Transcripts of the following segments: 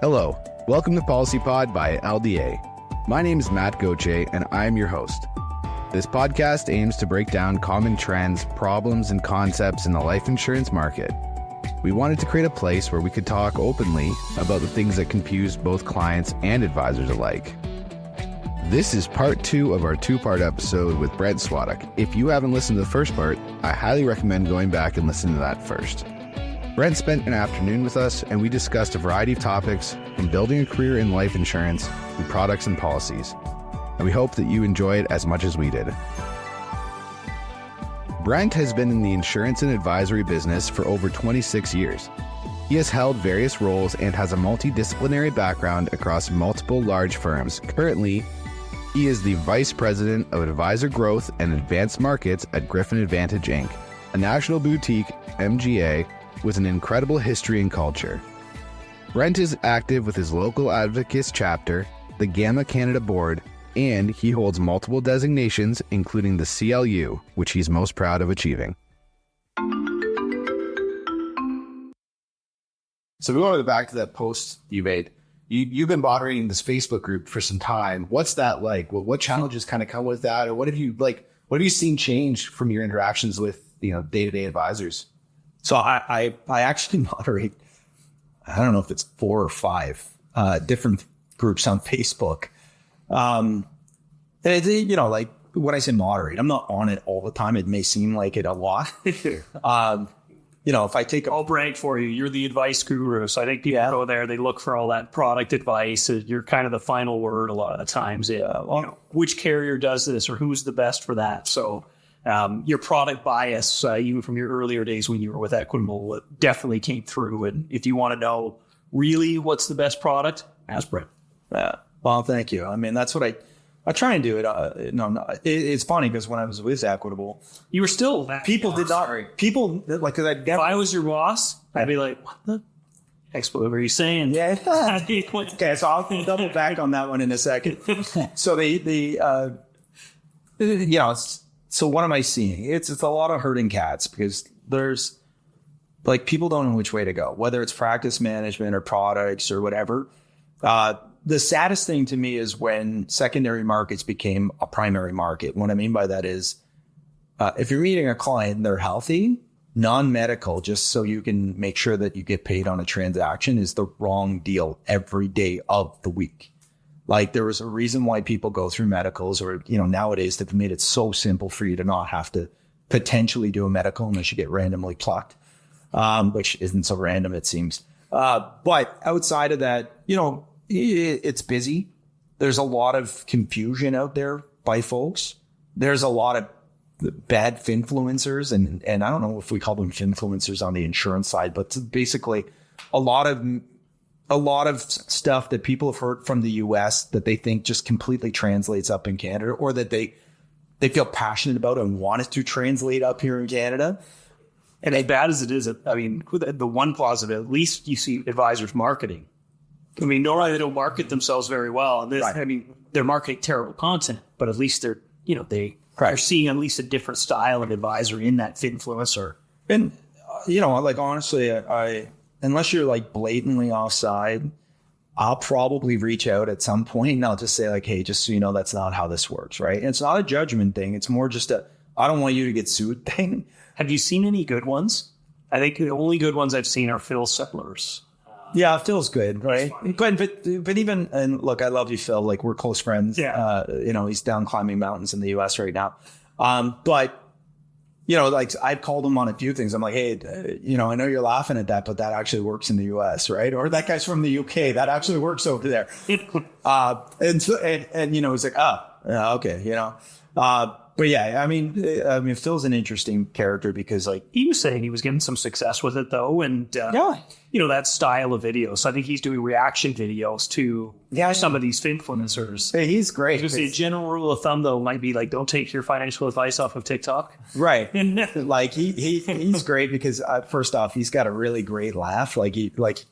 Hello, welcome to Policy Pod by LDA. My name is Matt Gauthier and I'm your host. This podcast aims to break down common trends, problems, and concepts in the life insurance market. We wanted to create a place where we could talk openly about the things that confuse both clients and advisors alike. This is part 2 of our 2-part episode with Brent Swatuk. If you haven't listened to the first part, I highly recommend going back and listening to that first. Brent spent an afternoon with us and we discussed a variety of topics from building a career in life insurance to products and policies. And we hope that you enjoy it as much as we did. Brent has been in the insurance and advisory business for over 26 years. He has held various roles and has a multidisciplinary background across multiple large firms. Currently, he is the Vice President of Advisor Growth and Advanced Markets at Gryphin Advantage Inc., a national boutique MGA with an incredible history and culture. Brent is active with his local advocates chapter, the Gamma Canada Board, and he holds multiple designations, including the CLU, which he's most proud of achieving. So we want to go back to that post you made. You've been moderating this Facebook group for some time. What's that like? What challenges kind of come with that? Or what have you seen change from your interactions with, day-to-day advisors? So I actually moderate, I don't know if it's 4 or 5 different groups on Facebook. Like when I say moderate, I'm not on it all the time. It may seem like it a lot. If I take I'll brag for you. You're the advice guru. So I think people go there, they look for all that product advice. You're kind of the final word a lot of the times. Which carrier does this or who's the best for that? So your product bias, even from your earlier days when you were with Equitable, definitely came through. And if you want to know really what's the best product, ask Brent. Well, thank you. I mean, that's what I try and do it. It's funny because when I was with Equitable, you were still that. People did not. People like because if I was your boss, I'd be like, "What the Expo are you saying?" Yeah. Okay, so I'll double back on that one in a second. So So what am I seeing? It's a lot of herding cats because there's like people don't know which way to go, whether it's practice management or products or whatever. The saddest thing to me is when secondary markets became a primary market. What I mean by that is if you're meeting a client and they're healthy, non-medical, just so you can make sure that you get paid on a transaction is the wrong deal every day of the week. Like there was a reason why people go through medicals or, nowadays they've made it so simple for you to not have to potentially do a medical unless you get randomly plucked, which isn't so random, it seems. But outside of that, it's busy. There's a lot of confusion out there by folks. There's a lot of bad finfluencers and I don't know if we call them finfluencers on the insurance side, but basically a lot of stuff that people have heard from the US that they think just completely translates up in Canada or that they feel passionate about and want it to translate up here in Canada. And as bad as it is, the one positive, at least you see advisors marketing. Normally they don't market themselves very well. And right. They're marketing terrible content, but at least they're seeing at least a different style of advisor in that influencer. And, honestly, unless you're like blatantly offside, I'll probably reach out at some point and I'll just say like, hey, just so you know, that's not how this works, right? And it's not a judgment thing. It's more just I don't want you to get sued thing. Have you seen any good ones? I think the only good ones I've seen are Phil Settler's. Yeah, Phil's good, right? But even, and look, I love you, Phil. Like we're close friends. Yeah. He's down climbing mountains in the US right now. But I've called him on a few things. I'm like, hey, I know you're laughing at that, but that actually works in the US, right? Or that guy's from the UK. That actually works over there. He's like, okay, but yeah, Phil's an interesting character because he was saying he was getting some success with it though. And, that style of videos. So I think he's doing reaction videos to some of these influencers. Hey, he's great. Just a general rule of thumb though might be like, don't take your financial advice off of TikTok. Right. Like he's great because first off, he's got a really great laugh.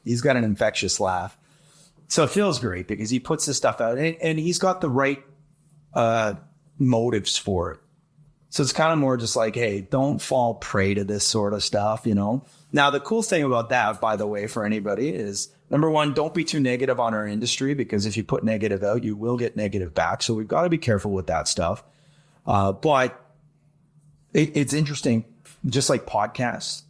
He's got an infectious laugh. So it feels great because he puts this stuff out and he's got the right, motives for it. So it's kind of more just like, hey, don't fall prey to this sort of stuff, you know? Now, the cool thing about that, by the way, for anybody is, number one, don't be too negative on our industry, because if you put negative out, you will get negative back. So we've got to be careful with that stuff. But it's interesting, just like podcasts.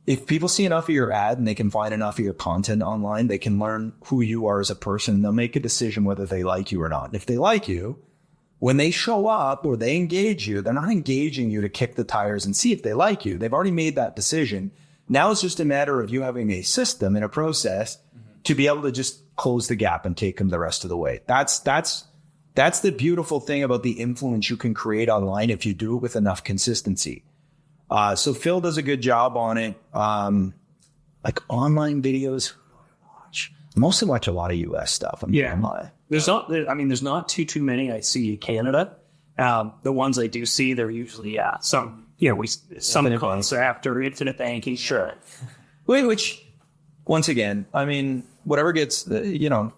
If people see enough of your ad and they can find enough of your content online, they can learn who you are as a person. And they'll make a decision whether they like you or not. And if they like you, when they show up or they engage you, they're not engaging you to kick the tires and see if they like you. They've already made that decision. Now it's just a matter of you having a system and a process to be able to just close the gap and take them the rest of the way. That's the beautiful thing about the influence you can create online if you do it with enough consistency. So Phil does a good job on it. Like online videos, I mostly watch a lot of US stuff. There's not too many I see in Canada. The ones I do see, they're usually some concept or infinite banking. Sure. Which, once again, I mean, whatever gets, you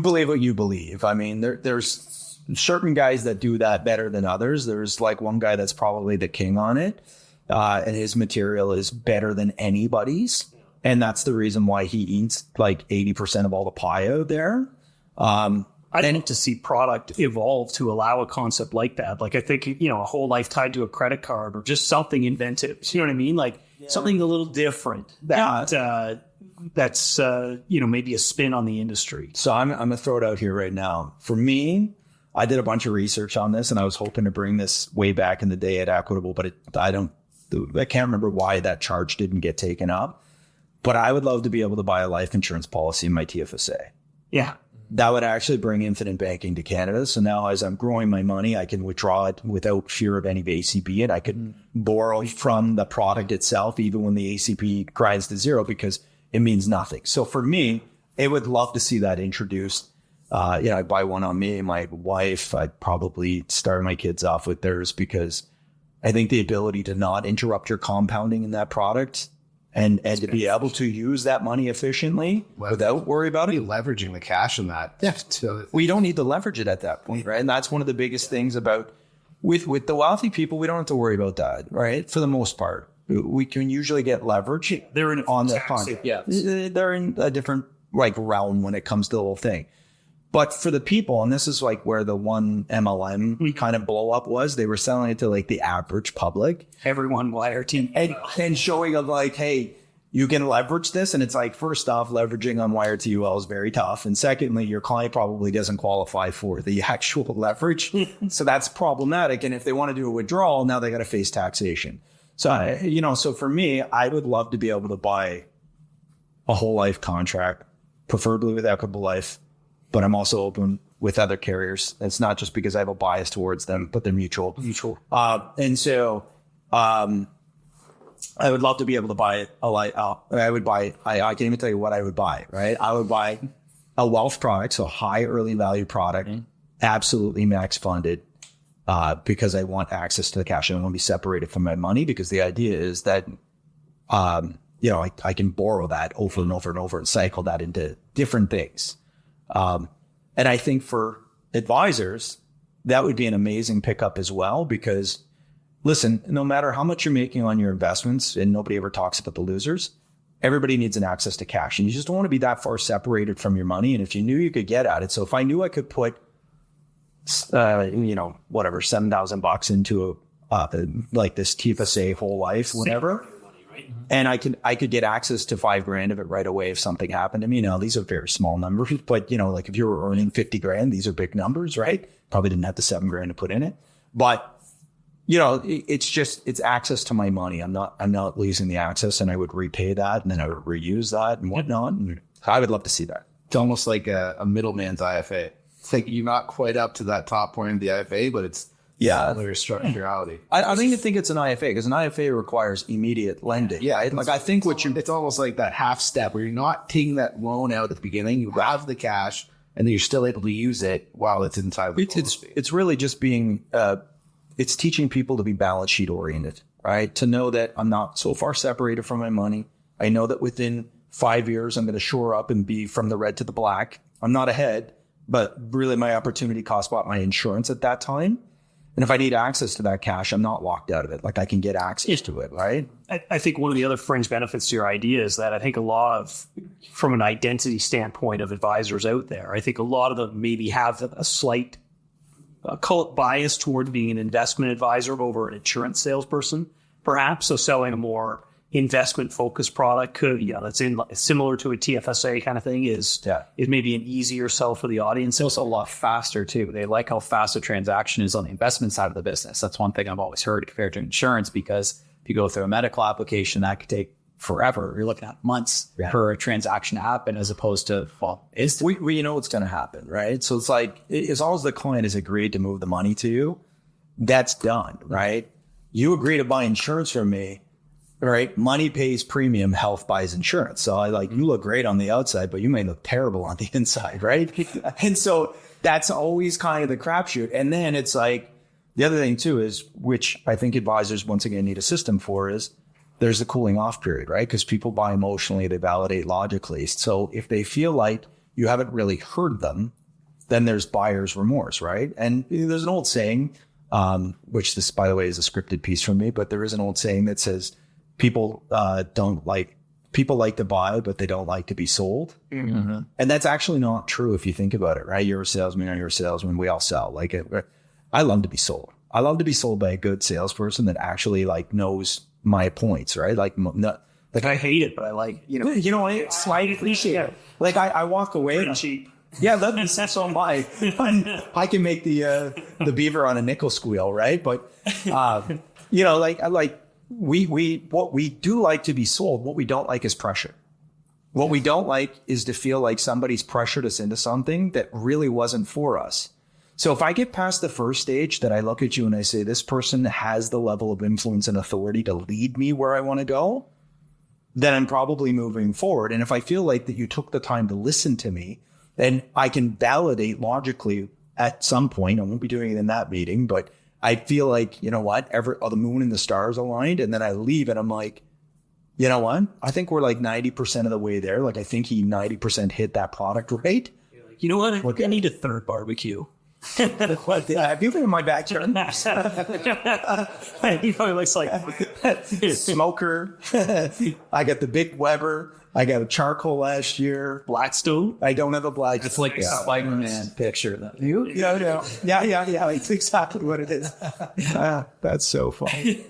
believe what you believe. I mean, there's certain guys that do that better than others. There's like one guy that's probably the king on it, and his material is better than anybody's. And that's the reason why he eats like 80% of all the pie out there. I'd like to see product evolve to allow a concept like that. Like I think, a whole life tied to a credit card or just something inventive. You know what I mean? Like something a little different that's maybe a spin on the industry. So I'm going to throw it out here right now. For me, I did a bunch of research on this and I was hoping to bring this way back in the day at Equitable, but I can't remember why that charge didn't get taken up. But I would love to be able to buy a life insurance policy in my TFSA. Yeah. That would actually bring infinite banking to Canada. So now as I'm growing my money, I can withdraw it without fear of any ACP, and I could borrow from the product itself, even when the ACP grinds to zero, because it means nothing. So for me, I would love to see that introduced. I'd buy one on me, my wife. I'd probably start my kids off with theirs, because I think the ability to not interrupt your compounding in that product and to be able to use that money efficiently without worry about it. Leveraging the cash in that. Yeah. Well, you don't need to leverage it at that point, right? And that's one of the biggest things about with the wealthy people, we don't have to worry about that, right? For the most part. We can usually get leverage. They're in on the fund. Yeah. They're in a different realm when it comes to the whole thing. But for the people, and this is like where the one MLM kind of blow up was, they were selling it to like the average public. Everyone wire team. And showing of like, hey, you can leverage this. And it's like, first off, leveraging on wire to UL is very tough. And secondly, your client probably doesn't qualify for the actual leverage. So that's problematic. And if they want to do a withdrawal, now they got to face taxation. So, so for me, I would love to be able to buy a whole life contract, preferably with Equitable Life. But I'm also open with other carriers. It's not just because I have a bias towards them, but they're mutual. And so I would love to be able to buy I can't even tell you what I would buy, right? I would buy a wealth product, so high early value product, absolutely max funded, because I want access to the cash. I don't want to be separated from my money, because the idea is that, I can borrow that over and over and over and cycle that into different things. And I think for advisors, that would be an amazing pickup as well, because listen, no matter how much you're making on your investments, and nobody ever talks about the losers, everybody needs an access to cash, and you just don't want to be that far separated from your money. And if you knew you could get at it, so if I knew I could put, $7,000 into like this TFSA whole life, whatever. And I could get access to $5,000 of it right away if something happened to me. Now, these are very small numbers, but like if you were earning $50,000, these are big numbers, right? Probably didn't have the $7,000 to put in it, but it's access to my money. I'm not losing the access, and I would repay that, and then I would reuse that and whatnot. And I would love to see that. It's almost like a middleman's IFA. It's like you're not quite up to that top point of the IFA, but it's structurality. I don't even think it's an IFA, because an IFA requires immediate lending. Yeah, it's almost like that half step where you're not taking that loan out at the beginning. You have the cash, and then you're still able to use it while it's inside the policy. It's really just being. It's teaching people to be balance sheet oriented, right? To know that I'm not so far separated from my money. I know that within 5 years I'm going to shore up and be from the red to the black. I'm not ahead, but really my opportunity cost bought my insurance at that time. And if I need access to that cash, I'm not locked out of it. Like I can get access to it, right? I think one of the other fringe benefits to your idea is that I think a lot of, from an identity standpoint of advisors out there, I think a lot of them maybe have a slight call it bias toward being an investment advisor over an insurance salesperson, perhaps. So selling a more investment focused product could, that's similar to a TFSA kind of thing is maybe an easier sell for the audience. It's also a lot faster too. They like how fast a transaction is on the investment side of the business. That's one thing I've always heard compared to insurance, because if you go through a medical application, that could take forever. You're looking at months for a transaction to happen, as opposed to, we know what's going to happen, right? So it's like, as long as the client has agreed to move the money to you, that's done, right? You agree to buy insurance from me, right? Money pays premium, health buys insurance. So you look great on the outside, but you may look terrible on the inside, right? And so that's always kind of the crapshoot. And then it's like, the other thing too is, which I think advisors once again need a system for, is there's a cooling off period, right? Because people buy emotionally, they validate logically. So if they feel like you haven't really heard them, then there's buyer's remorse, right? And there's an old saying, which this, by the way, is a scripted piece from me, but there is an old saying that says people like to buy, but they don't like to be sold. Mm-hmm. And that's actually not true if you think about it, right? You're a salesman or you're a salesman. We all sell. I love to be sold. I love to be sold by a good salesperson that actually knows my points, right? I hate it, but I like, it's why I appreciate it. I walk away. Cheap. Yeah, that's on my. I can make the beaver on a nickel squeal, right? But we do like to be sold. What we don't like is pressure. What we don't like is to feel like somebody's pressured us into something that really wasn't for us. So if I get past the first stage, that I look at you and I say, this person has the level of influence and authority to lead me where I want to go, then I'm probably moving forward. And if I feel like that you took the time to listen to me, then I can validate logically at some point. I won't be doing it in that meeting, but I feel like, the moon and the stars aligned. And then I leave and I'm like, you know what? I think we're 90% of the way there. I think he 90% hit that product rate. You know what? I need a third barbecue. Have you been in my backyard? He probably looks like smoker. I got the big Weber. I got a charcoal last year. Blackstone. I don't have a Blackstone. It's like a Spider-Man picture. Yeah. It's exactly what it is. That's so funny.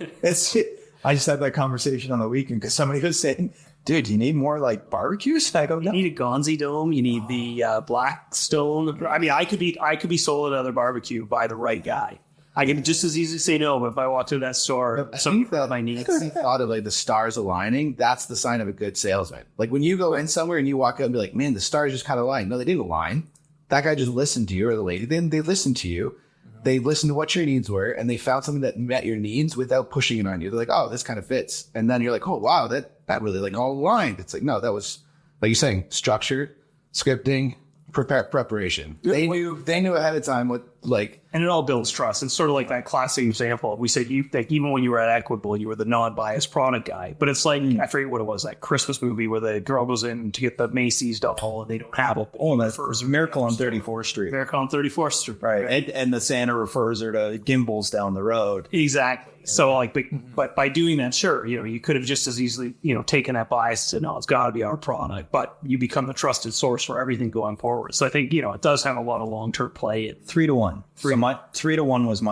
I just had that conversation on the weekend because somebody was saying, dude, you need more barbecues? I go, no. You need a Gonzi Dome. You need the Blackstone. I mean, I could be sold another barbecue by the right guy. I can just as easily say no, but if I walk to that store, something that my needs. I thought of the stars aligning. That's the sign of a good salesman. When you go in somewhere and you walk out and be like, man, the stars just kind of align. No, they didn't align. That guy just listened to you, or the lady. Then they listened to you. They listened to what your needs were, and they found something that met your needs without pushing it on you. They're like, oh, this kind of fits. And then you're like, oh, wow, that really all aligned. It's no, that was, like you're saying, structure, scripting, preparation. They knew ahead of time what and it all builds trust. It's sort of like that classic example. We said even when you were at Equitable, you were the non-biased product guy. But it's I forget what it was, that Christmas movie where the girl goes in to get the Macy's doll and they don't have a. Oh, that was Miracle on 34th Street. Miracle on 34th Street. Right. And the Santa refers her to Gimbals down the road. Exactly. So but by doing that, sure, you could have just as easily, taken that bias and said, no, it's got to be our product, but you become the trusted source for everything going forward. So I think, it does have a lot of long-term play. 3-1. So my 3-1 was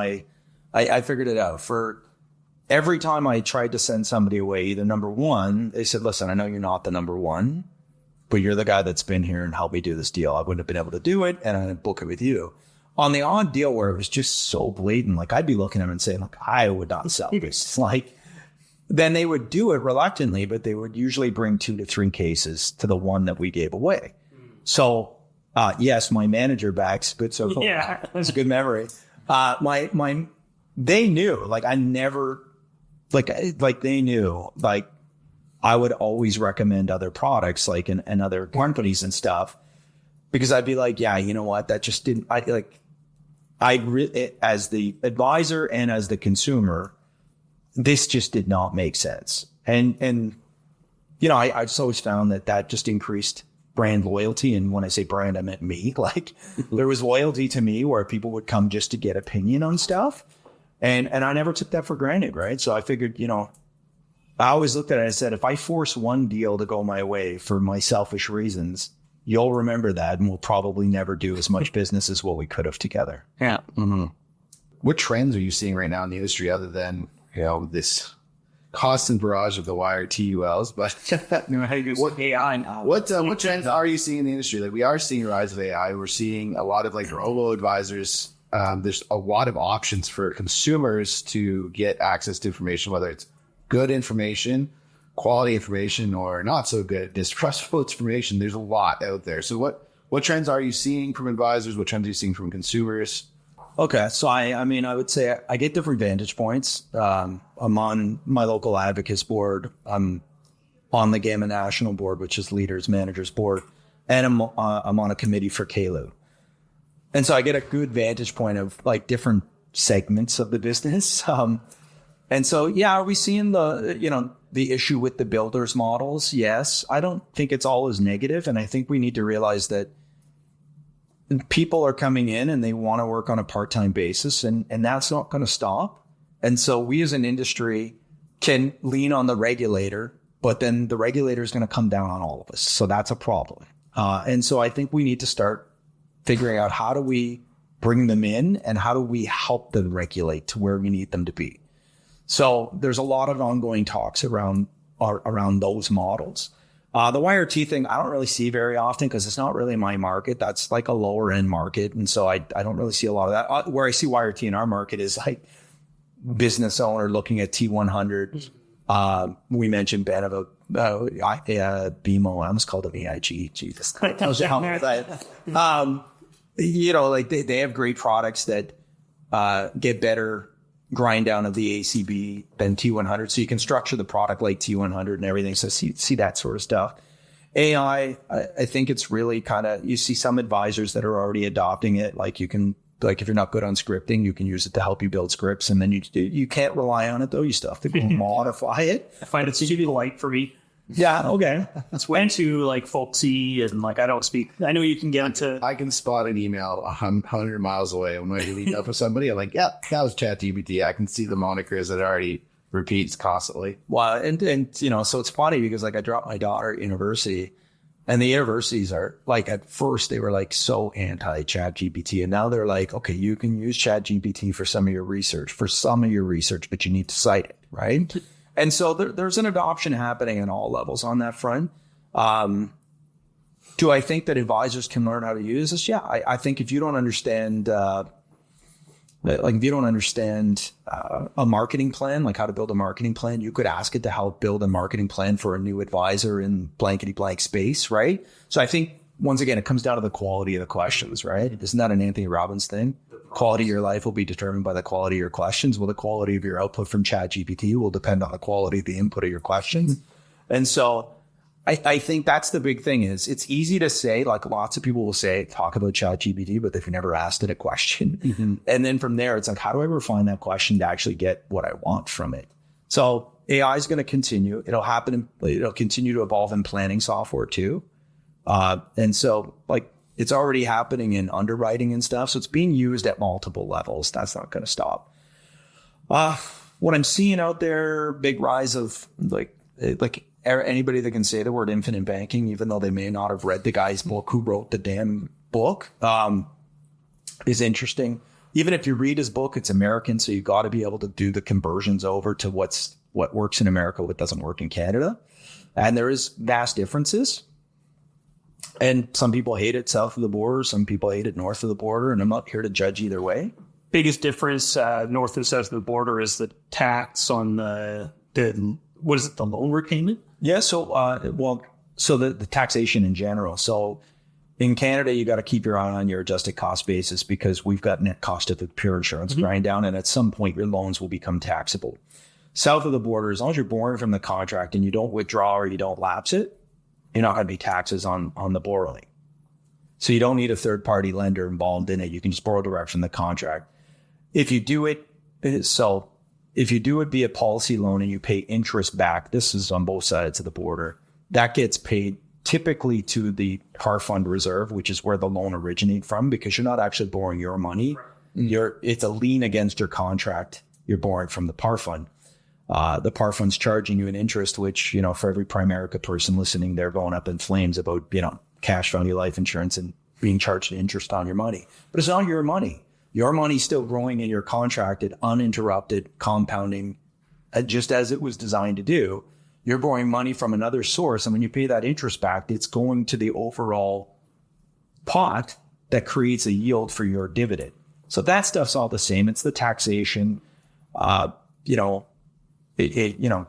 I figured it out. For every time I tried to send somebody away, either number one, they said, listen, I know you're not the number one, but you're the guy that's been here and helped me do this deal. I wouldn't have been able to do it, and I didn't book it with you. On the odd deal where it was just so blatant, I'd be looking at them and saying, I would not sell this. Then they would do it reluctantly, but they would usually bring 2 to 3 cases to the one that we gave away. So, yes, my manager backs good so far. Yeah. It's a good memory. They knew, I never, they knew, I would always recommend other products, and other companies and stuff, because I'd be like, yeah, you know what? That just didn't, as the advisor and as the consumer, this just did not make sense. And I just always found that just increased brand loyalty. And when I say brand, I meant me. There was loyalty to me where people would come just to get opinion on stuff. And I never took that for granted, right? So I figured, I always looked at it and said, if I force one deal to go my way for my selfish reasons, you'll remember that and we'll probably never do as much business as what we could have together. Yeah. Mm-hmm. What trends are you seeing right now in the industry other than, this constant barrage of the YRTULs? But what AI now? What trends are you seeing in the industry? Like, we are seeing a rise of AI. We're seeing a lot of robo advisors. There's a lot of options for consumers to get access to information, whether it's good information, quality information, or not so good, distrustful information. There's a lot out there. So what trends are you seeing from advisors? What trends are you seeing from consumers? Okay. So I would say I get different vantage points. I'm on my local advocates board. I'm on the Gamma National board, which is Leaders Managers Board. And I'm on a committee for KLU. And so I get a good vantage point of different segments of the business. And so, are we seeing the issue with the builders models? Yes. I don't think it's all as negative. And I think we need to realize that people are coming in and they want to work on a part-time basis, and that's not going to stop. And so we as an industry can lean on the regulator, but then the regulator is going to come down on all of us. So that's a problem. And so I think we need to start figuring out, how do we bring them in and how do we help them regulate to where we need them to be? So there's a lot of ongoing talks around those models. The YRT thing, I don't really see very often because it's not really my market. That's like a lower end market. And so I don't really see a lot of that. Where I see YRT in our market is business owner looking at T100. We mentioned Beneva, BMO. I almost called it EIG. Jesus. Tells you how much they have great products that get better grind down of the ACB than T100. So you can structure the product like T100 and everything. So see that sort of stuff. AI, I think it's really you see some advisors that are already adopting it. If you're not good on scripting, you can use it to help you build scripts. And then you can't rely on it though. You still have to go modify it. I find it's too light for me. Yeah. Okay. That's way too folksy and I don't speak. I know you can get into. I can spot an email 100 miles away when I lead up with somebody. I'm like, yeah, that was ChatGPT. I can see the monikers that it already repeats constantly. Well, and so it's funny because I dropped my daughter at university, and the universities are at first they were so anti ChatGPT, and now they're okay, you can use ChatGPT for some of your research, but you need to cite it, right? And so there's an adoption happening in all levels on that front. Do I think that advisors can learn how to use this? Yeah, I think if you don't understand, a marketing plan, how to build a marketing plan, you could ask it to help build a marketing plan for a new advisor in blankety blank space, right? So I think once again, it comes down to the quality of the questions, right? Isn't that an Anthony Robbins thing? Quality of your life will be determined by the quality of your questions. Well, the quality of your output from ChatGPT will depend on the quality of the input of your questions. And so I think that's the big thing is it's easy to say, lots of people will say, talk about ChatGPT, but they've never asked it a question. Mm-hmm. And then from there, it's how do I refine that question to actually get what I want from it? So AI is going to continue. It'll happen. It'll continue to evolve in planning software too. And so it's already happening in underwriting and stuff. So it's being used at multiple levels. That's not going to stop. What I'm seeing out there, big rise of anybody that can say the word infinite banking, even though they may not have read the guy's book who wrote the damn book, is interesting. Even if you read his book, it's American. So you got to be able to do the conversions over to what works in America, what doesn't work in Canada. And there is vast differences. And some people hate it south of the border. Some people hate it north of the border. And I'm not here to judge either way. Biggest difference north and south of the border is the tax on the what is it, the loan repayment? Yeah. So, the taxation in general. So in Canada, you got to keep your eye on your adjusted cost basis because we've got net cost of the pure insurance grind down. And at some point, your loans will become taxable. South of the border, as long as you're borrowing from the contract and you don't withdraw or you don't lapse it, you're not going to be taxes on the borrowing. So you don't need a third party lender involved in it. You can just borrow direct from the contract. If you do it via policy loan and you pay interest back, this is on both sides of the border, that gets paid typically to the car fund reserve, which is where the loan originated from, because you're not actually borrowing your money. It's a lien against your contract you're borrowing from the par fund. The par fund's charging you an interest, which, you know, for every Primerica person listening, they're going up in flames about, you know, cash value life insurance and being charged interest on your money. But it's not your money. Your money's still growing and you're contracted, uninterrupted, compounding, just as it was designed to do. You're borrowing money from another source. And when you pay that interest back, it's going to the overall pot that creates a yield for your dividend. So that stuff's all the same. It's the taxation, you know,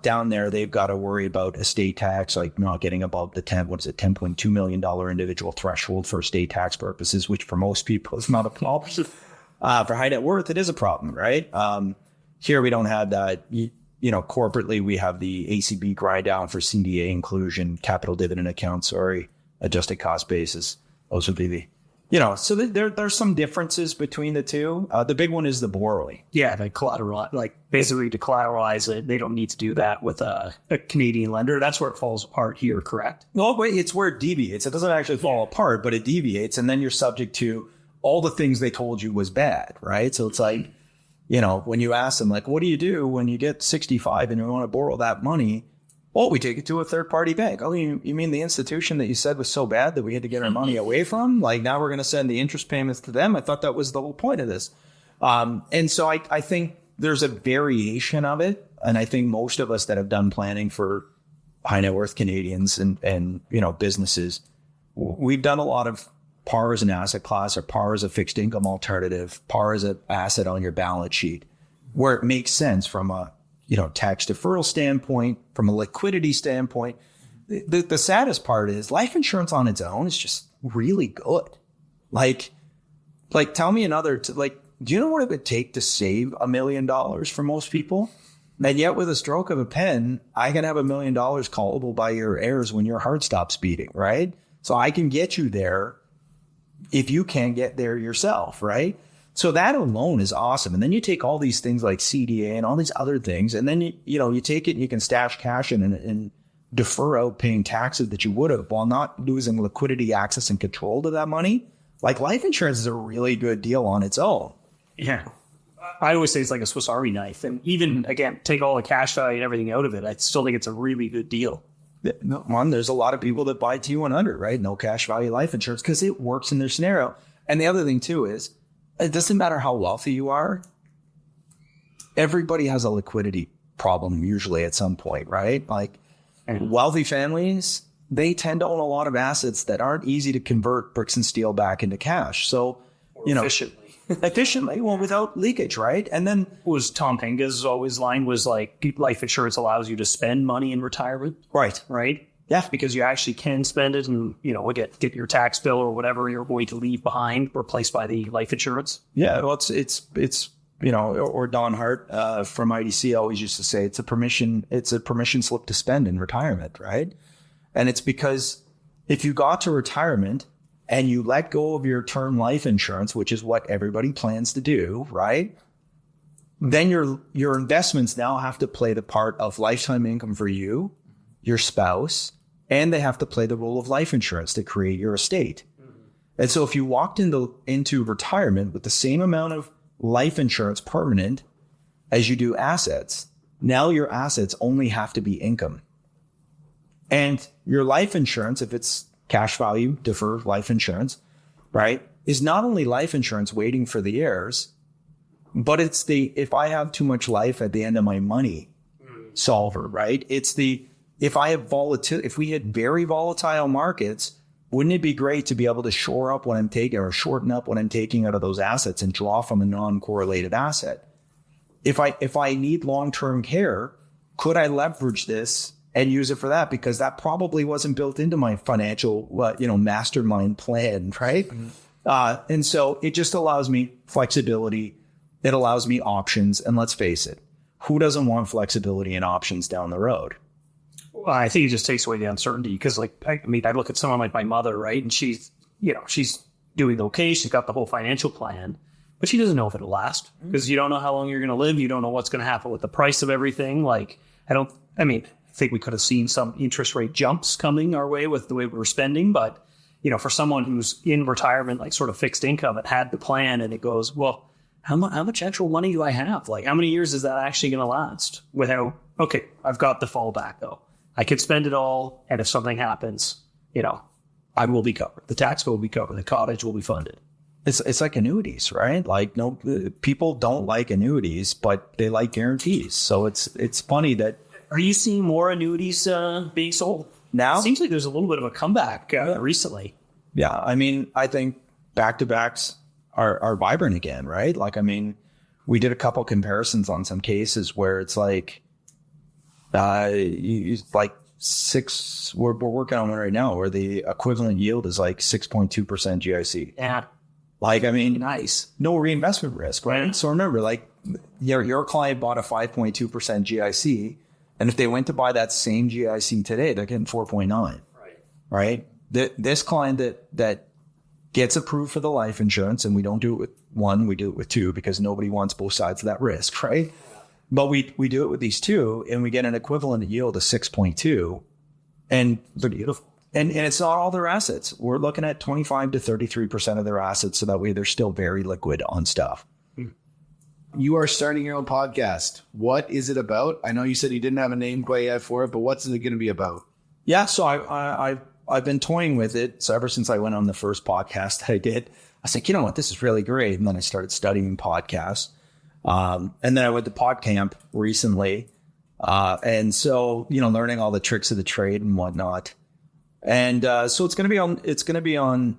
down there, they've got to worry about estate tax, like not getting above the $10.2 million individual threshold for estate tax purposes, which for most people is not a problem. For high net worth, it is a problem, right? Here we don't have that. You know, corporately, we have the ACB grind down for CDA inclusion, capital dividend accounts, adjusted cost basis. Those would be the, you know, so there's some differences between the two. The big one is the borrowing. Yeah, they collateralize, like basically to collateralize it. They don't need to do that with a Canadian lender. That's where it falls apart here, correct? No, wait, it's where it deviates. It doesn't actually fall apart, but it deviates. And then you're subject to all the things they told you was bad, right? So it's like, you know, when you ask them, like, what do you do when you get 65 and you want to borrow that money? Well, we take it to a third-party bank. Oh, you mean the institution that you said was so bad that we had to get our money away from? Like, now we're going to send the interest payments to them? I thought that was the whole point of this. And so I think there's a variation of it. And I think most of us that have done planning for high net worth Canadians and you know, businesses, we've done a lot of par as an asset class or par as a fixed income alternative, par as an asset on your balance sheet, where it makes sense from a, you know, tax deferral standpoint, from a liquidity standpoint. The saddest part is life insurance on its own is just really good. Like tell me another, do you know what it would take to save $1 million for most people? And yet with a stroke of a pen, I can have $1 million callable by your heirs when your heart stops beating, right? So I can get you there if you can't get there yourself, right? So that alone is awesome. And then you take all these things like CDA and all these other things, and then you take it and you can stash cash in and defer out paying taxes that you would have while not losing liquidity, access, and control to that money. Like life insurance is a really good deal on its own. Yeah. I always say it's like a Swiss Army knife. And even, again, take all the cash value and everything out of it, I still think it's a really good deal. No, one, there's a lot of people that buy T100, right? No cash value life insurance because it works in their scenario. And the other thing too is it doesn't matter how wealthy you are. Everybody has a liquidity problem usually at some point, right? Like wealthy families, they tend to own a lot of assets that aren't easy to convert bricks and steel back into cash. So, you know, efficiently, well, without leakage, right? And then was Tom Penga's always line was like life insurance allows you to spend money in retirement. Right. Yeah. Because you actually can spend it and, you know, get your tax bill or whatever you're going to leave behind replaced by the life insurance. Yeah. Well, it's, you know, or Don Hart from IDC always used to say it's a permission slip to spend in retirement. Right. And it's because if you got to retirement and you let go of your term life insurance, which is what everybody plans to do, right? Then your investments now have to play the part of lifetime income for you, your spouse, and they have to play the role of life insurance to create your estate. And so if you walked into retirement with the same amount of life insurance permanent as you do assets, now your assets only have to be income. And your life insurance, if it's cash value, deferred life insurance, right, is not only life insurance waiting for the heirs, but it's the, if I have too much life at the end of my money solver, right? It's the, if we had very volatile markets, wouldn't it be great to be able to shore up what I'm taking or shorten up what I'm taking out of those assets and draw from a non-correlated asset? If I need long-term care, could I leverage this and use it for that? Because that probably wasn't built into my financial, mastermind plan, right? Mm-hmm. And so it just allows me flexibility. It allows me options. And let's face it, who doesn't want flexibility and options down the road? Well, I think it just takes away the uncertainty because, I look at someone like my mother, right? And she's doing okay. She's got the whole financial plan, but she doesn't know if it'll last because you don't know how long you're going to live. You don't know what's going to happen with the price of everything. I think we could have seen some interest rate jumps coming our way with the way we were spending. But, for someone who's in retirement, like sort of fixed income and had the plan and it goes, well, how much actual money do I have? Like, how many years is that actually going to last without, okay, I've got the fallback though. I could spend it all. And if something happens, I will be covered. The tax bill will be covered. The cottage will be funded. It's like annuities, right? Like people don't like annuities, but they like guarantees. So it's funny that. Are you seeing more annuities being sold Now? It seems like there's a little bit of a comeback recently. Yeah. I mean, I think back-to-backs are vibrant again, right? Like, I mean, we did a couple comparisons on some cases where it's like, like we're working on one right now where the equivalent yield is like 6.2% GIC. Yeah. Like, I mean, Nice. no reinvestment risk, right? Yeah. So remember, like your client bought a 5.2% GIC, and if they went to buy that same GIC today, they're getting 4.9. Right? This client that gets approved for the life insurance, and we don't do it with one, we do it with two because nobody wants both sides of that risk, right? But we do it with these two, and we get an equivalent yield of 6.2, and they're beautiful. And it's not all their assets. We're looking at 25 to 33% of their assets, so that way they're still very liquid on stuff. You are starting your own podcast. What is it about? I know you said you didn't have a name quite yet for it, but what's it going to be about? Yeah, so I've been toying with it. So ever since I went on the first podcast that I did, I was like, you know what, this is really great. And then I started studying podcasts. And then I went to PodCamp recently. And so, learning all the tricks of the trade and whatnot. And so it's going to be on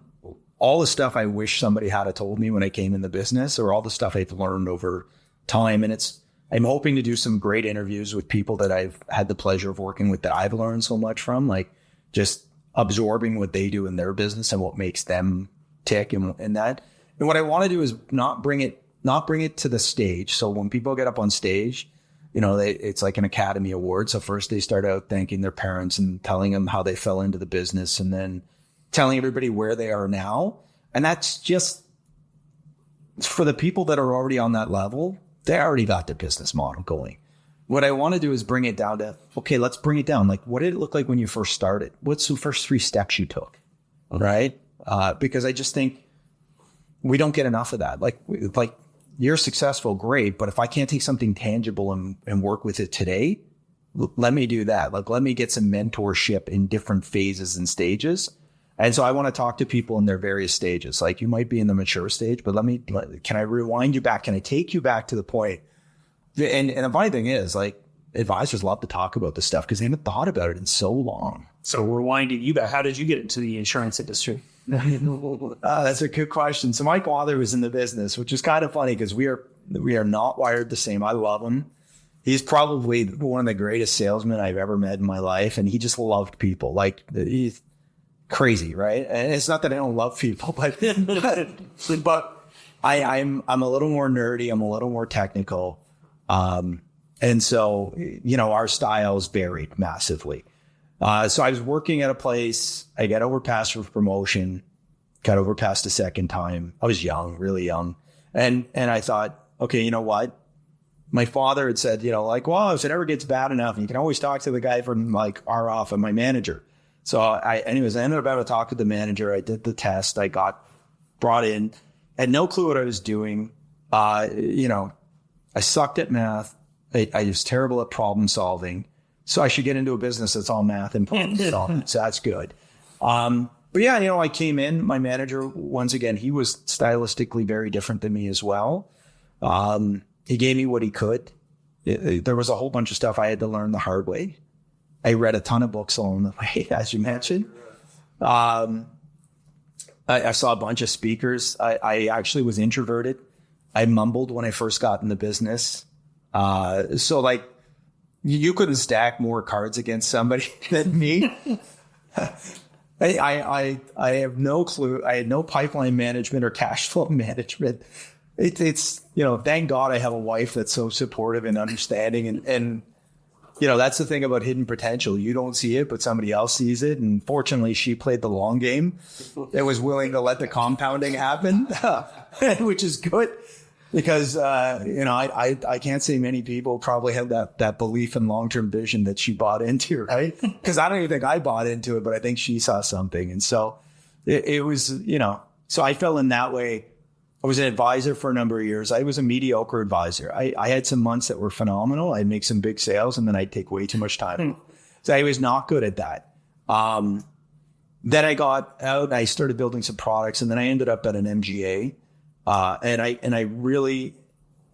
all the stuff I wish somebody had told me when I came in the business, or all the stuff I've learned over time. And I'm hoping to do some great interviews with people that I've had the pleasure of working with that I've learned so much from, like just absorbing what they do in their business and what makes them tick and that. And what I want to do is not bring it to the stage. So when people get up on stage, it's like an Academy Award. So first they start out thanking their parents and telling them how they fell into the business, and then telling everybody where they are now. And that's just for the people that are already on that level. They already got their business model going. What I want to do is bring it down to, okay, let's bring it down. Like, what did it look like when you first started? What's the first 3 steps you took? Right? Because I just think we don't get enough of that. Like you're successful, great. But if I can't take something tangible and work with it today, let me do that. Like, let me get some mentorship in different phases and stages. And so I want to talk to people in their various stages. Like, you might be in the mature stage, but can I rewind you back? Can I take you back to the point? And the funny thing is, like, advisors love to talk about this stuff because they haven't thought about it in so long. So rewinding you back, how did you get into the insurance industry? That's a good question. So my father was in the business, which is kind of funny because we are not wired the same. I love him. He's probably one of the greatest salesmen I've ever met in my life. And he just loved people. Like, he's crazy, right? And it's not that I don't love people, but I'm a little more nerdy. I'm a little more technical. And so, our styles varied massively. So I was working at a place. I got overpassed for promotion, got overpassed a second time. I was young, really young. And I thought, okay, you know what? My father had said, well, if it ever gets bad enough, you can always talk to the guy from like our office, my manager. So I ended up having to talk to the manager. I did the test. I got brought in, had no clue what I was doing. I sucked at math. I was terrible at problem solving. So I should get into a business that's all math and problem solving. So that's good. But yeah, I came in, my manager, once again, he was stylistically very different than me as well. He gave me what he could. There was a whole bunch of stuff I had to learn the hard way. I read a ton of books along the way, as you mentioned. I saw a bunch of speakers. I actually was introverted. I mumbled when I first got in the business. So like, you couldn't stack more cards against somebody than me. I have no clue. I had no pipeline management or cash flow management. It's thank God I have a wife that's so supportive and understanding. And that's the thing about hidden potential. You don't see it, but somebody else sees it. And fortunately, she played the long game. It was willing to let the compounding happen, which is good. Because, I can't say many people probably have that belief and long-term vision that she bought into, right? Because I don't even think I bought into it, but I think she saw something. And so it was, so I fell in that way. I was an advisor for a number of years. I was a mediocre advisor. I had some months that were phenomenal. I'd make some big sales and then I'd take way too much time. So I was not good at that. Then I got out and I started building some products, and then I ended up at an MGA. And I really,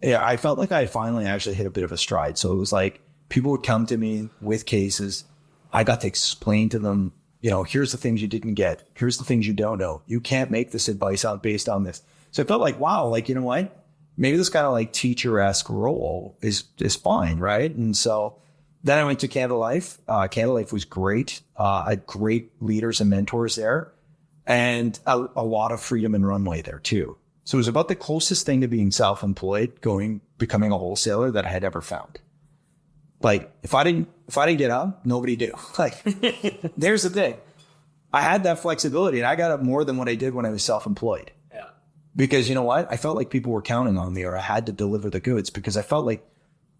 I felt like I finally actually hit a bit of a stride. So it was like people would come to me with cases. I got to explain to them, here's the things you didn't get. Here's the things you don't know. You can't make this advice out based on this. So I felt like, wow, like, you know what? Maybe this kind of like teacher-esque role is fine, right? And so then I went to Canada Life. Canada Life was great. I had great leaders and mentors there, and a lot of freedom and runway there too. So it was about the closest thing to being self-employed, becoming a wholesaler that I had ever found. Like if I didn't get up, nobody do. Like there's the thing. I had that flexibility, and I got up more than what I did when I was self-employed. Yeah. Because you know what? I felt like people were counting on me, or I had to deliver the goods, because I felt like,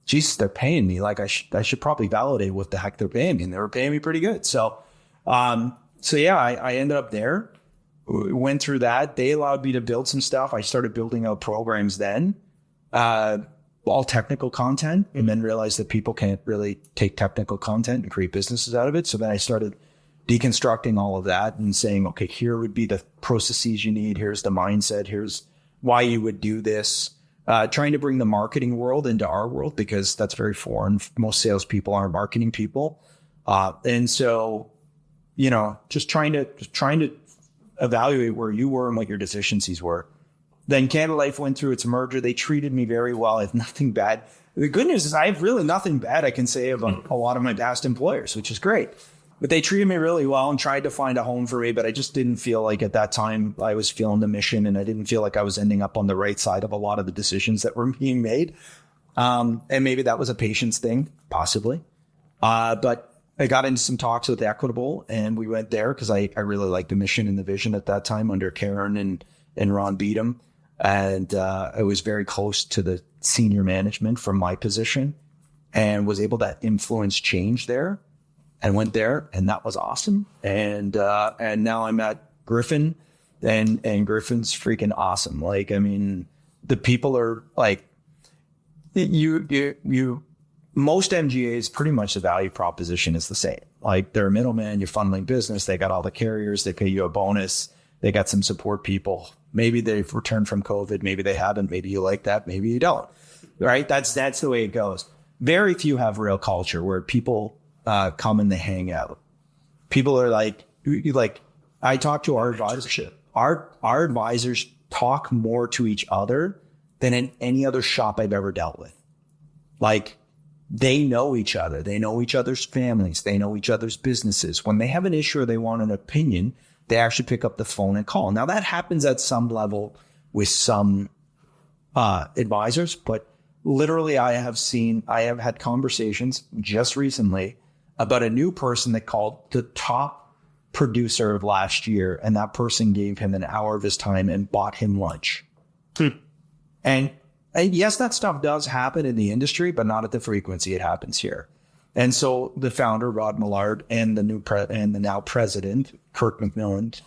Jesus, they're paying me. Like I should probably validate what the heck they're paying me. And they were paying me pretty good. So yeah, I ended up there, went through that. They allowed me to build some stuff. I started building out programs then, all technical content, and then realized that people can't really take technical content and create businesses out of it. So then I started deconstructing all of that and saying, okay, here would be the processes you need. Here's the mindset. Here's why you would do this. Trying to bring the marketing world into our world, because that's very foreign. Most salespeople aren't marketing people. And so, just trying to evaluate where you were and what your deficiencies were. Then Canada Life went through its merger. They treated me very well. I have nothing bad. The good news is I have really nothing bad I can say about a lot of my past employers, which is great. But they treated me really well and tried to find a home for me. But I just didn't feel like at that time I was feeling the mission, and I didn't feel like I was ending up on the right side of a lot of the decisions that were being made. And maybe that was a patience thing, possibly. But I got into some talks with Equitable, and we went there because I really liked the mission and the vision at that time under Karen and Ron Beedham. And I was very close to the senior management from my position and was able to influence change there. And went there, and that was awesome. And now I'm at Gryphin, and Gryphin's freaking awesome. Like, I mean, the people are like, most MGAs, pretty much the value proposition is the same. Like, they're a middleman, you're funneling business, they got all the carriers, they pay you a bonus, they got some support people. Maybe they've returned from COVID, maybe they haven't, maybe you like that, maybe you don't. Right? That's the way it goes. Very few have real culture where people come and they hang out. People are like I talk to our advisors. Our advisors talk more to each other than in any other shop I've ever dealt with. Like, they know each other. They know each other's families. They know each other's businesses. When they have an issue or they want an opinion, they actually pick up the phone and call. Now, that happens at some level with some advisors, but literally I have had conversations just recently about a new person that called the top producer of last year, and that person gave him an hour of his time and bought him lunch. And yes, that stuff does happen in the industry, but not at the frequency it happens here. And so the founder, Rod Millard, and the now president, Kirk McMillan,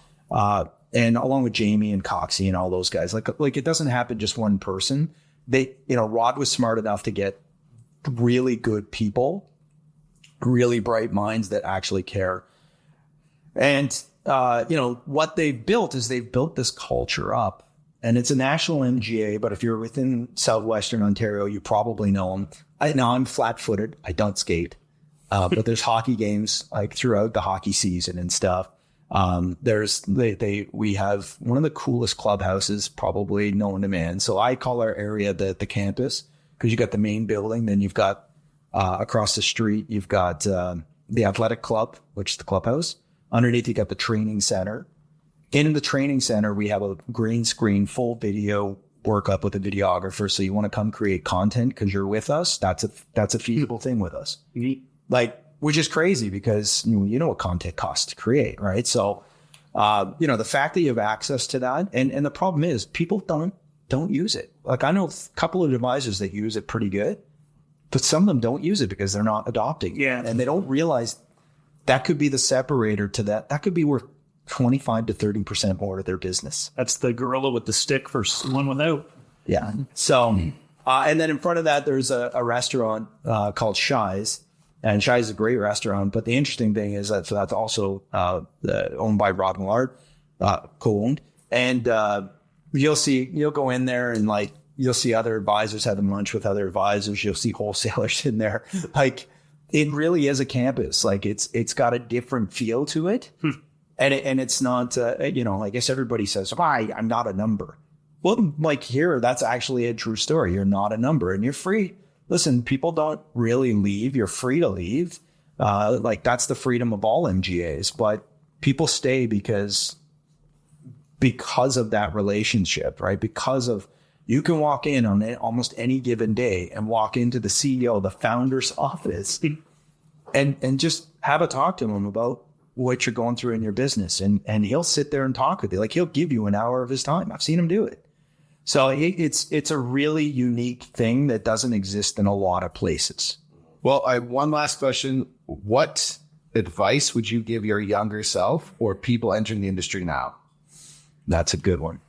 and along with Jamie and Coxie and all those guys, like it doesn't happen just one person. Rod was smart enough to get really good people, really bright minds that actually care. And, what they've built is they've built this culture up, and it's a national MGA, but if you're within Southwestern Ontario, you probably know them. I'm flat-footed. I don't skate. But there's hockey games like throughout the hockey season and stuff. We have one of the coolest clubhouses probably known to man. So I call our area the campus, because you got the main building, then you've got across the street, you've got the athletic club, which is the clubhouse. Underneath, you got the training center. In the training center, we have a green screen, full video workup with a videographer. So you want to come create content because you're with us. That's a feasible thing with us. Like, which is crazy because you know what content costs to create, right? So, the fact that you have access to that, and the problem is people don't use it. Like, I know a couple of advisors that use it pretty good, but some of them don't use it because they're not adopting. Yeah. And they don't realize that could be the separator to that. That could be where 25 to 30% more to their business. That's the gorilla with the stick versus one without. Yeah. So, and then in front of that, there's a restaurant called Shy's. And Shy's is a great restaurant. But the interesting thing is that that's also owned by Rod Millard, co-owned. And you'll go in there and like, you'll see other advisors having lunch with other advisors. You'll see wholesalers in there. Like, it really is a campus. Like, it's got a different feel to it. And it's not, I guess everybody says, I'm not a number. Well, like here, that's actually a true story. You're not a number and you're free. Listen, people don't really leave. You're free to leave. Like, that's the freedom of all MGAs. But people stay because of that relationship, right? Because of, you can walk in on almost any given day and walk into the CEO, the founder's office, and just have a talk to him about what you're going through in your business. And he'll sit there and talk with you. Like, he'll give you an hour of his time. I've seen him do it. So it's a really unique thing that doesn't exist in a lot of places. Well, I have one last question. What advice would you give your younger self or people entering the industry now? That's a good one.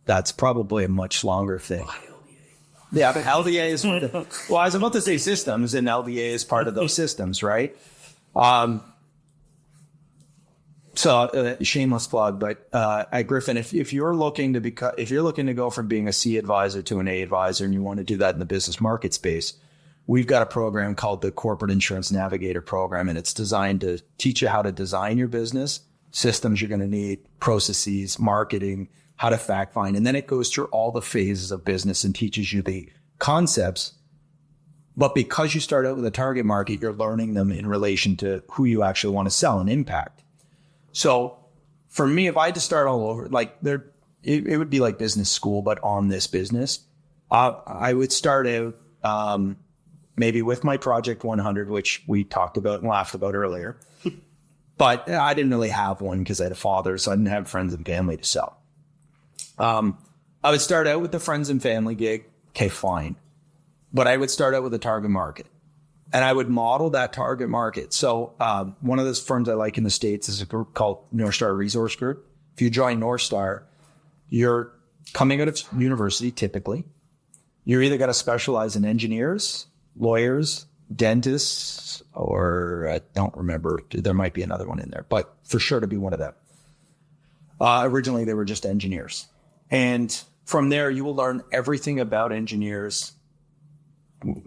That's probably a much longer thing. Yeah, but LDA is, well, I was about to say systems, and LDA is part of those systems, right? So shameless plug, but at Gryphin, if you're looking to go from being a C advisor to an A advisor, and you want to do that in the business market space, we've got a program called the Corporate Insurance Navigator Program, and it's designed to teach you how to design your business, systems you're going to need, processes, marketing, how to fact find, and then it goes through all the phases of business and teaches you the concepts. But because you start out with a target market, you're learning them in relation to who you actually want to sell and impact. So for me, if I had to start all over, like it would be like business school, but on this business, I would start out maybe with my Project 100, which we talked about and laughed about earlier. But I didn't really have one because I had a father, so I didn't have friends and family to sell. I would start out with the friends and family gig. Okay, fine. But I would start out with a target market. And I would model that target market. So one of those firms I like in the States is a group called North Star Resource Group. If you join North Star, you're coming out of university typically. You're either got to specialize in engineers, lawyers, dentists, or I don't remember. There might be another one in there, but for sure to be one of them. Originally, they were just engineers. And from there, you will learn everything about engineers,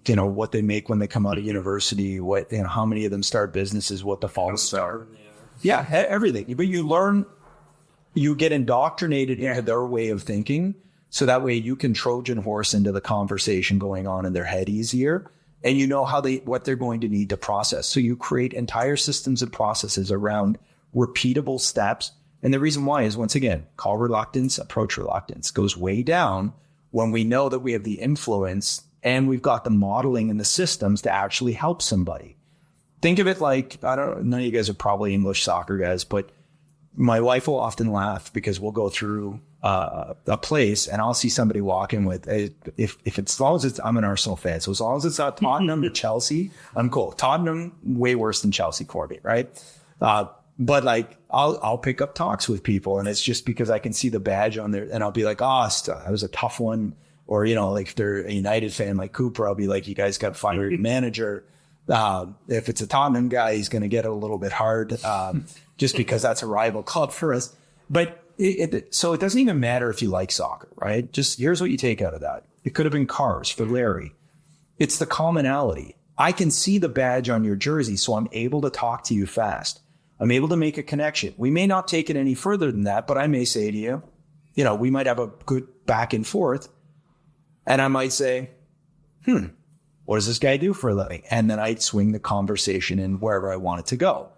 what they make when they come out of university, how many of them start businesses, what the faults are. Yeah, everything. But you get indoctrinated into their way of thinking. So that way you can Trojan horse into the conversation going on in their head easier. And you know what they're going to need to process. So you create entire systems and processes around repeatable steps. And the reason why is, once again, call reluctance, approach reluctance goes way down when we know that we have the influence and we've got the modeling and the systems to actually help somebody. Think of it like, none of you guys are probably English soccer guys, but my wife will often laugh because we'll go through a place and I'll see somebody walking with, if it's, as long as it's, I'm an Arsenal fan, so as long as it's not Tottenham or Chelsea, I'm cool. Tottenham, way worse than Chelsea for me, right? But like, I'll pick up talks with people, and it's just because I can see the badge on there, and I'll be like, that was a tough one. Or, like if they're a United fan like Cooper, I'll be like, you guys got to fire your manager. If it's a Tottenham guy, he's going to get it a little bit hard, just because that's a rival club for us. But so it doesn't even matter if you like soccer, right? Just here's what you take out of that. It could have been cars for Larry. It's the commonality. I can see the badge on your jersey, so I'm able to talk to you fast. I'm able to make a connection. We may not take it any further than that, but I may say to you, we might have a good back and forth. And I might say, what does this guy do for a living? And then I'd swing the conversation in wherever I want it to go.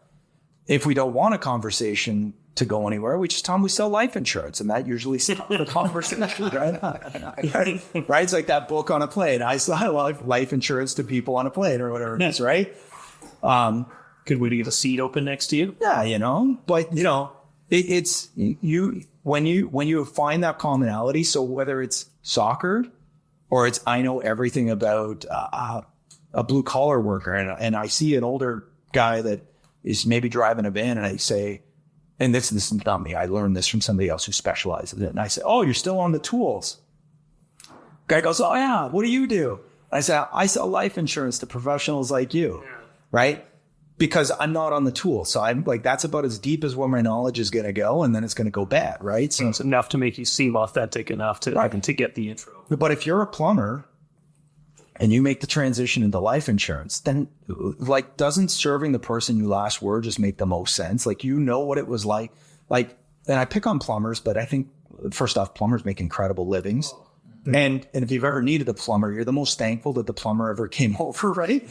If we don't want a conversation to go anywhere, we just tell them we sell life insurance. And that usually stops the conversation, right? Right? It's like that book on a plane. I sell life insurance to people on a plane or whatever it is, right? Could we leave a seat open next to you? Yeah, but it's you when you find that commonality. So whether it's soccer or it's, I know everything about a blue collar worker, and I see an older guy that is maybe driving a van, and I say, and this is not me. I learned this from somebody else who specializes in it. And I said, oh, you're still on the tools. Guy goes, oh yeah, what do you do? I said, I sell life insurance to professionals like you, right? Because I'm not on the tool. So I'm like, that's about as deep as where my knowledge is going to go. And then it's going to go bad, right? So it's enough to make you seem authentic enough to get the intro. But if you're a plumber and you make the transition into life insurance, then like, doesn't serving the person you last were just make the most sense? Like, you know what it was like, and I pick on plumbers, but I think first off, plumbers make incredible livings. And if you've ever needed a plumber, you're the most thankful that the plumber ever came over, right?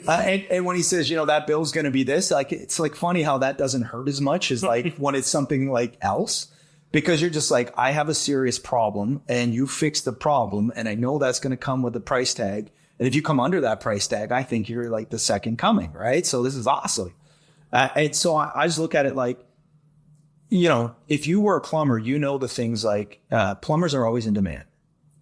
And when he says, that bill's going to be this, like, it's like funny how that doesn't hurt as much as like when it's something like else, because you're just like, I have a serious problem and you fix the problem. And I know that's going to come with a price tag. And if you come under that price tag, I think you're like the second coming, right? So this is awesome. And so I just look at it like, if you were a plumber, the things like plumbers are always in demand.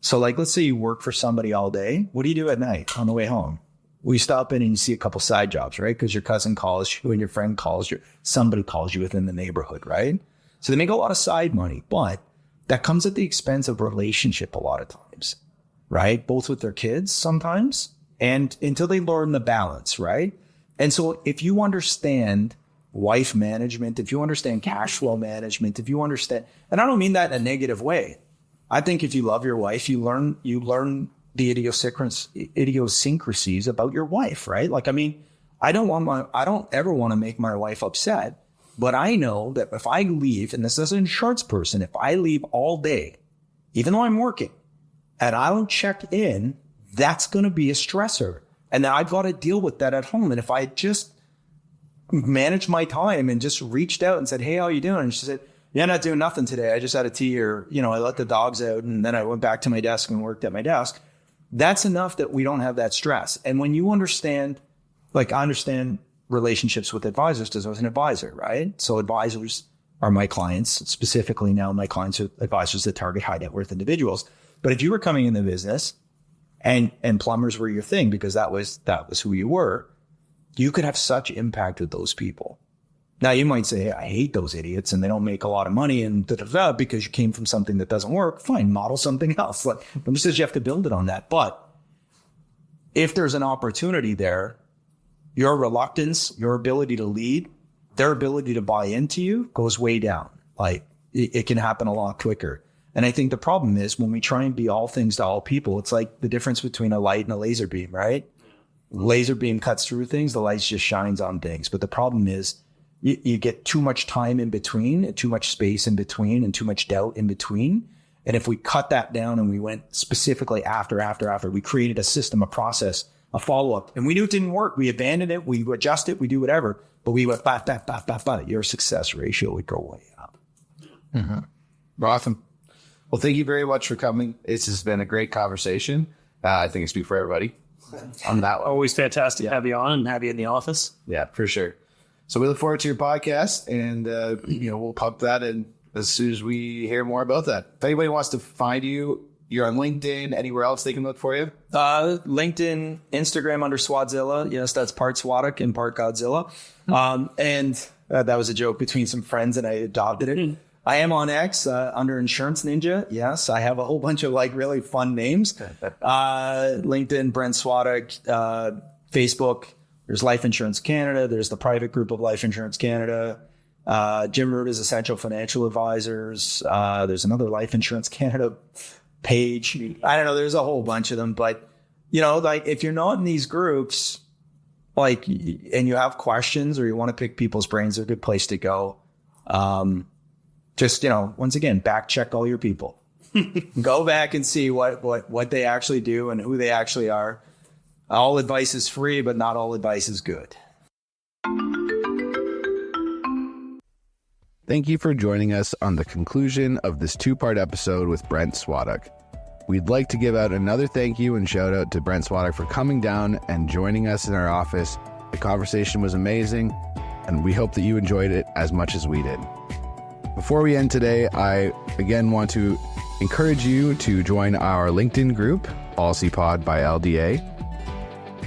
So like, let's say you work for somebody all day. What do you do at night on the way home? Well, you stop in and you see a couple side jobs, right? Because your cousin calls you and your friend calls you. Somebody calls you within the neighborhood, right? So they make a lot of side money, but that comes at the expense of relationship a lot of times, right? Both with their kids sometimes and until they learn the balance, right? And so if you understand wife management, if you understand cash flow management, if you understand, and I don't mean that in a negative way. I think if you love your wife, you learn the idiosyncrasies about your wife, right? Like, I mean, I don't ever want to make my wife upset, but I know that if I leave, and this is an insurance person, if I leave all day, even though I'm working, and I don't check in, that's going to be a stressor. And then I've got to deal with that at home. And if I just managed my time and just reached out and said, hey, how you doing? And she said, yeah, not doing nothing today. I just had a tea, or, I let the dogs out and then I went back to my desk and worked at my desk. That's enough that we don't have that stress. And when you understand, like, I understand relationships with advisors because I was an advisor, right? So advisors are my clients. Specifically now, my clients are advisors that target high net worth individuals. But if you were coming in the business and plumbers were your thing because that was who you were, you could have such impact with those people. Now, you might say, hey, I hate those idiots and they don't make a lot of money and because you came from something that doesn't work. Fine, model something else. Like, nobody says you have to build it on that. But if there's an opportunity there, your reluctance, your ability to lead, their ability to buy into you goes way down. Like, it can happen a lot quicker. And I think the problem is when we try and be all things to all people, it's like the difference between a light and a laser beam, right? Laser beam cuts through things, the light just shines on things. But the problem is, you get too much time in between, too much space in between, and too much doubt in between. And if we cut that down and we went specifically after, we created a system, a process, a follow-up, and we knew it didn't work. We abandoned it, we adjust it, we do whatever, but we went your success ratio would go way up. Mm-hmm. Awesome. Well, thank you very much for coming. It's just been a great conversation. I think I speak for everybody on that one. Always fantastic to have you on and have you in the office. Yeah, for sure. So we look forward to your podcast, and we'll pump that in as soon as we hear more about that. If anybody wants to find you, you're on LinkedIn. Anywhere else they can look for you? LinkedIn, Instagram under Swatzilla. Yes, that's part Swatuk and part Godzilla. And that was a joke between some friends, and I adopted it. I am on X under Insurance Ninja. Yes, I have a whole bunch of like really fun names. LinkedIn, Brent Swatuk, Facebook. There's Life Insurance Canada. There's the private group of Life Insurance Canada. Jim Root is Essential Financial Advisors. There's another Life Insurance Canada page. I don't know. There's a whole bunch of them. But, like if you're not in these groups, like, and you have questions or you want to pick people's brains, they're a good place to go. Just, once again, back check all your people. Go back and see what they actually do and who they actually are. All advice is free, but not all advice is good. Thank you for joining us on the conclusion of this two-part episode with Brent Swatuk. We'd like to give out another thank you and shout out to Brent Swatuk for coming down and joining us in our office. The conversation was amazing, and we hope that you enjoyed it as much as we did. Before we end today, I again want to encourage you to join our LinkedIn group, Policy Pod by LDA,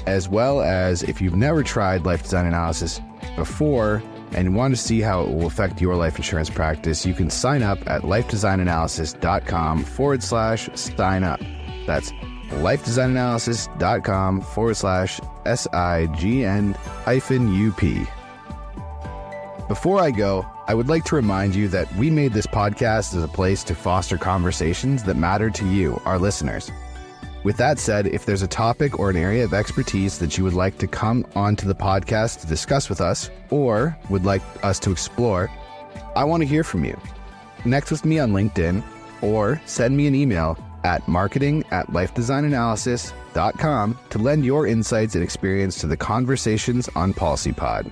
as well as if you've never tried life design analysis before, and want to see how it will affect your life insurance practice, you can sign up at lifedesignanalysis.com/sign up. That's lifedesignanalysis.com/SIGN-UP. Before I go, I would like to remind you that we made this podcast as a place to foster conversations that matter to you, our listeners. With that said, if there's a topic or an area of expertise that you would like to come onto the podcast to discuss with us, or would like us to explore, I want to hear from you. Connect with me on LinkedIn or send me an email at marketing@lifedesignanalysis.com to lend your insights and experience to the conversations on PolicyPod.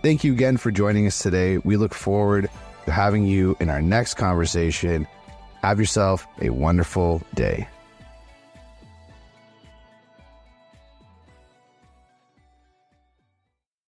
Thank you again for joining us today. We look forward to having you in our next conversation. Have yourself a wonderful day.